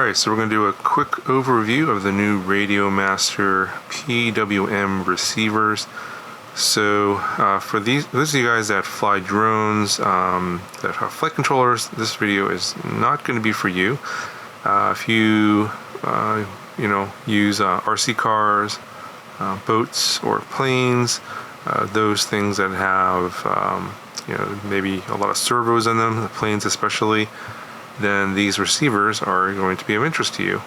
Alright, so we're going to do a quick overview of the new Radiomaster PWM Receivers. So for those of you guys that fly drones, that have flight controllers, this video is not going to be for you. If you use RC cars, boats or planes, those things that have maybe a lot of servos in them, the planes especially, then these receivers are going to be of interest to you.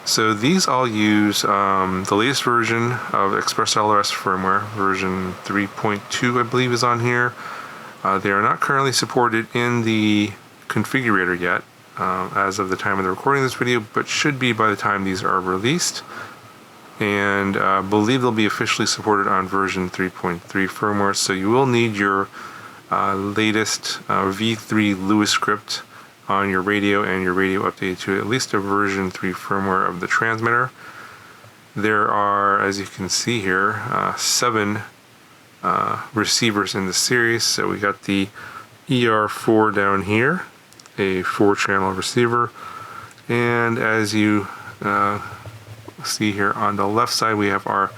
So these all use the latest version of ExpressLRS firmware, version 3.2 I believe is on here. They are not currently supported in the configurator yet as of the time of the recording of this video, but should be by the time these are released. And I believe they'll be officially supported on version 3.3 firmware, so you will need your latest v3 Lewis script on your radio and your radio updated to at least a version 3 firmware of the transmitter. There are, as you can see here, 7 receivers in the series. So we got the ER4 down here, a 4-channel receiver, and as you see here on the left side, we have our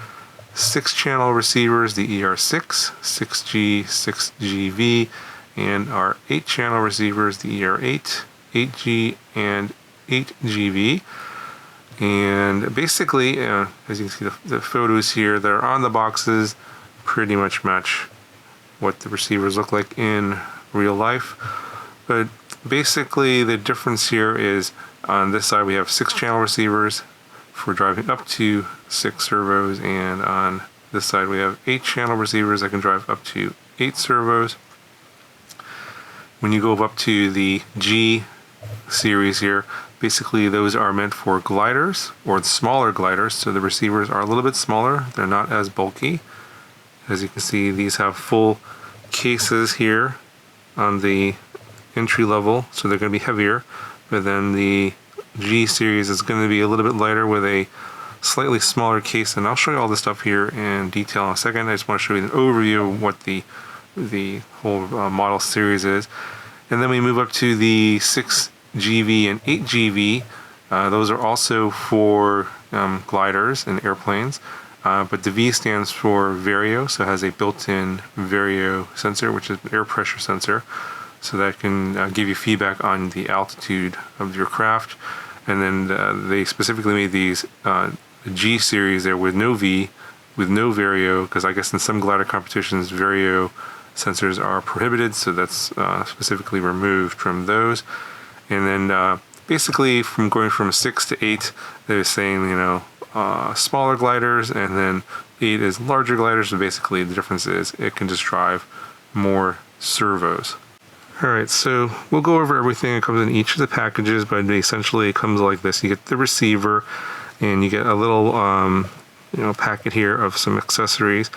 6-channel receivers, the ER6, 6G, 6GV, and our 8-channel receivers, the ER8, 8G, and 8GV. And basically, as you can see, the photos here that are on the boxes pretty much match what the receivers look like in real life. But basically, the difference here is on this side we have 6-channel receivers for driving up to 6 servos, and on this side we have 8-channel receivers that can drive up to 8 servos. When you go up to the G series here, basically those are meant for gliders or smaller gliders, so the receivers are a little bit smaller, they're not as bulky. As you can see, these have full cases here on the entry level, so they're going to be heavier, but then the G series is going to be a little bit lighter with a slightly smaller case, and I'll show you all this stuff here in detail in a second. I just want to show you an overview of what the whole model series is. And then we move up to the 6GV and 8GV. Those are also for gliders and airplanes, but the V stands for Vario, so it has a built-in Vario sensor, which is an air pressure sensor, so that can give you feedback on the altitude of your craft. And then they specifically made these G series there with no V, with no Vario, because I guess in some glider competitions Vario sensors are prohibited, so that's specifically removed from those. And then basically from going from 6 to 8, they're saying smaller gliders, and then 8 is larger gliders. So basically the difference is it can just drive more servos. Alright, so we'll go over everything that comes in each of the packages, but essentially it comes like this. You get the receiver, and you get a little packet here of some accessories,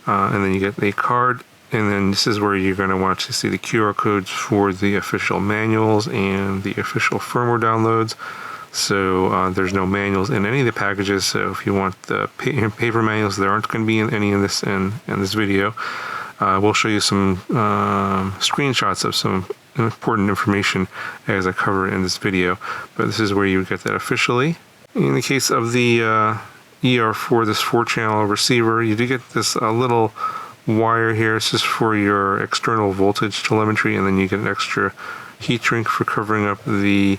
and then you get a card, and then this is where you're going to want to see the QR codes for the official manuals and the official firmware downloads. So there's no manuals in any of the packages, so if you want the paper manuals, there aren't going to be any in this video. We'll show you some screenshots of some important information as I cover in this video, but this is where you get that officially. In the case of the ER4, this 4-channel receiver, you do get this little wire here. It's just for your external voltage telemetry, and then you get an extra heat shrink for covering up the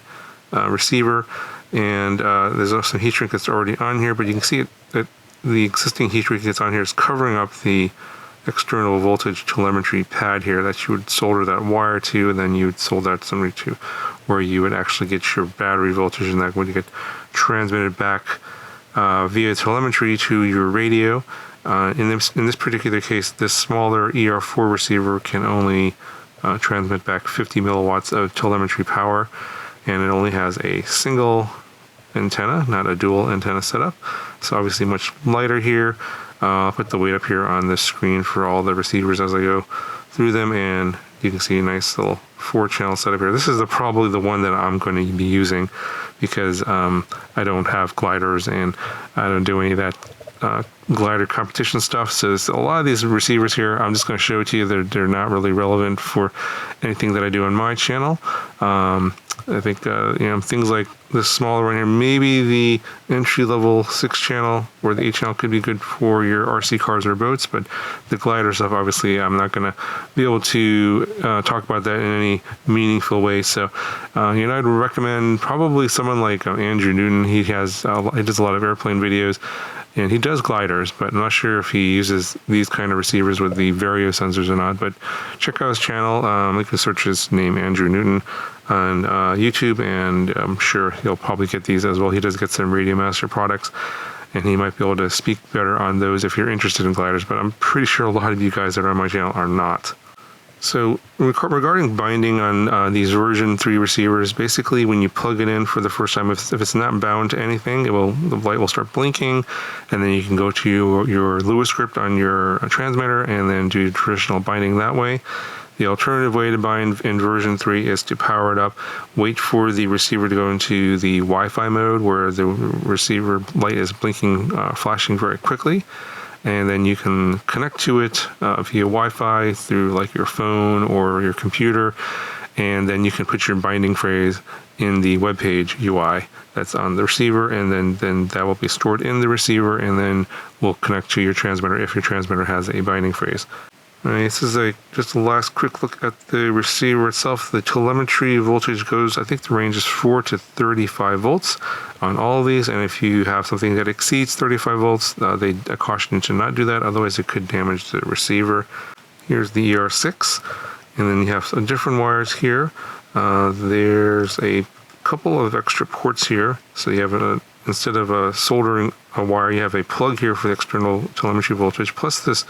receiver. And there's also some heat shrink that's already on here, but you can see that the existing heat shrink that's on here is covering up the external voltage telemetry pad here that you would solder that wire to, and then you would solder that somewhere to where you would actually get your battery voltage, and that would get transmitted back via telemetry to your radio. In this particular case, this smaller ER4 receiver can only transmit back 50 milliwatts of telemetry power, and it only has a single antenna, not a dual antenna setup, so obviously much lighter here. I'll put the weight up here on the screen for all the receivers as I go through them, and you can see a nice little 4-channel setup here. This is probably the one that I'm going to be using because I don't have gliders and I don't do any of that glider competition stuff. So there's a lot of these receivers here. I'm just going to show it to you. They're not really relevant for anything that I do on my channel. I think things like this smaller one here, maybe the entry-level 6-channel or the 8-channel could be good for your RC cars or boats, but the glider stuff, obviously, I'm not going to be able to talk about that in any meaningful way. So, I'd recommend probably someone like Andrew Newton. He does a lot of airplane videos, and he does gliders, but I'm not sure if he uses these kind of receivers with the Vario sensors or not. But check out his channel. You can search his name, Andrew Newton, on YouTube, and I'm sure he'll probably get these as well. He does get some Radiomaster products, and he might be able to speak better on those if you're interested in gliders, but I'm pretty sure a lot of you guys that are on my channel are not. So regarding binding on these version 3 receivers, basically when you plug it in for the first time, if it's not bound to anything, the light will start blinking, and then you can go to your Lua script on your transmitter and then do traditional binding that way. The alternative way to bind in version 3 is to power it up, wait for the receiver to go into the Wi-Fi mode where the receiver light is blinking, flashing very quickly, and then you can connect to it via Wi-Fi through like your phone or your computer, and then you can put your binding phrase in the web page UI that's on the receiver, and then that will be stored in the receiver and then will connect to your transmitter if your transmitter has a binding phrase. Alright, this is just a last quick look at the receiver itself. The telemetry voltage goes, I think the range is 4 to 35 volts on all of these, and if you have something that exceeds 35 volts, they caution you to not do that, otherwise it could damage the receiver. Here's the ER6, and then you have some different wires here. There's a couple of extra ports here, so you have instead of soldering a wire, you have a plug here for the external telemetry voltage, plus this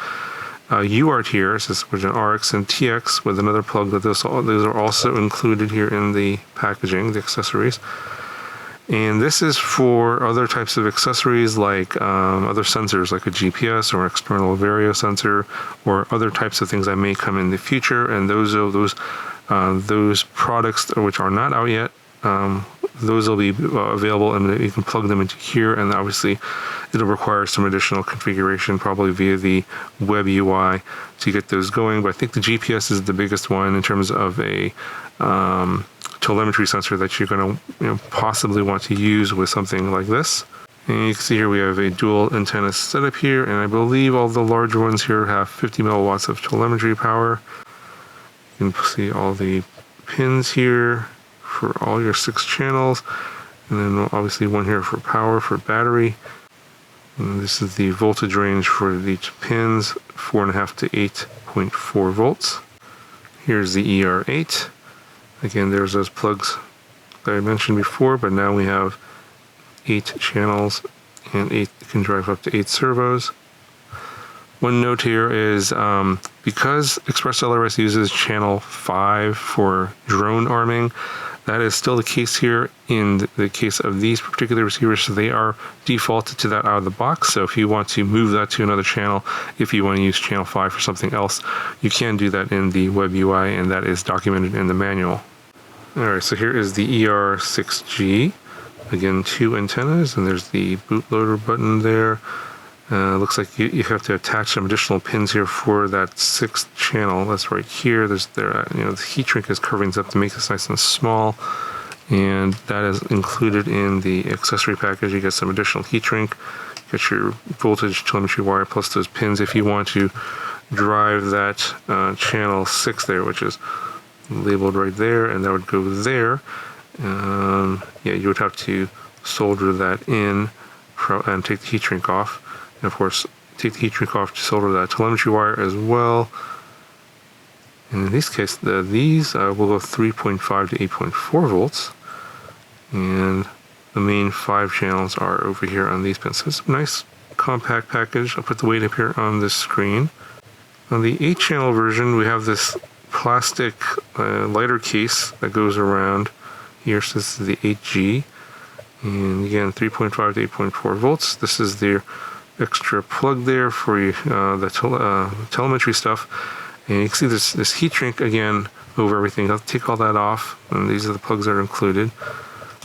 UART here, which is an RX and TX with another plug. Those are also included here in the packaging, the accessories. And this is for other types of accessories like other sensors like a GPS or an external Vario sensor or other types of things that may come in the future. And those products which are not out yet, those will be available, and you can plug them into here, and obviously it'll require some additional configuration, probably via the web UI to get those going. But I think the GPS is the biggest one in terms of a telemetry sensor that you're going to possibly want to use with something like this. And you can see here we have a dual antenna setup here, and I believe all the larger ones here have 50 milliwatts of telemetry power. You can see all the pins here for all your 6 channels, and then obviously one here for power for battery. And this is the voltage range for each pins, 4.5 to 8.4 volts. Here's the ER8. Again, there's those plugs that I mentioned before, but now we have 8 channels and can drive up to 8 servos. One note here is because ExpressLRS uses channel 5 for drone arming, that is still the case here in the case of these particular receivers. So they are defaulted to that out of the box. So if you want to move that to another channel, if you want to use channel 5 for something else, you can do that in the web UI, and that is documented in the manual. Alright, so here is the ER6G. Again, 2 antennas, and there's the bootloader button there. Looks like you have to attach some additional pins here for that 6th channel. That's right here. The heat shrink is curving up to make this nice and small, and that is included in the accessory package. You get some additional heat shrink, get your voltage telemetry wire plus those pins if you want to drive that channel 6 there, which is labeled right there, and that would go there. You would have to solder that in and take the heat shrink off. And of course, take the heat shrink off to solder that telemetry wire as well. And in this case, these will go 3.5 to 8.4 volts. And the main 5 channels are over here on these pins. So it's a nice compact package. I'll put the weight up here on this screen. On the 8-channel version, we have this plastic lighter case that goes around here. So this is the 8G. And again, 3.5 to 8.4 volts. This is the extra plug there for the telemetry stuff, and you can see this heat shrink again over everything. I'll take all that off, and these are the plugs that are included.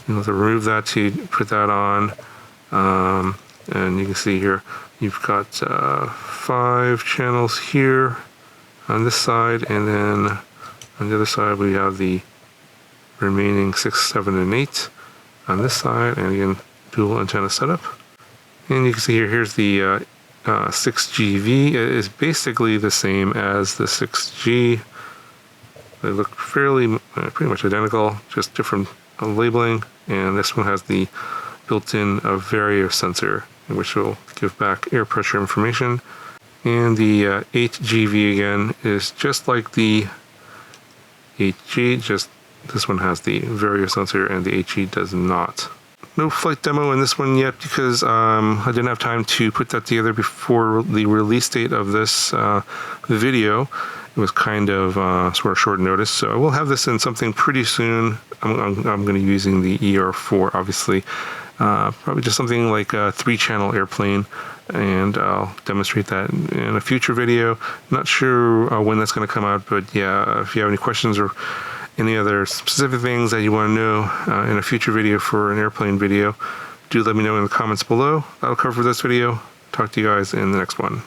You'll have to remove that to put that on, And you can see here, you've got 5 channels here on this side, and then on the other side we have the remaining 6, 7, and 8 on this side, and again, dual antenna setup. And you can see here, here's the 6GV. It is basically the same as the 6G. They look fairly, pretty much identical, just different labeling. And this one has the built-in Vario sensor, which will give back air pressure information. And the 8GV again is just like the 8G, just this one has the Vario sensor and the 8G does not. No flight demo in this one yet because I didn't have time to put that together before the release date of this video. It was kind of sort of short notice, so I will have this in something pretty soon. I'm going to be using the ER4, obviously. Probably just something like a 3-channel airplane, and I'll demonstrate that in a future video. Not sure when that's going to come out, but yeah, if you have any questions or any other specific things that you want to know in a future video for an airplane video, do let me know in the comments below. That'll cover this video. Talk to you guys in the next one.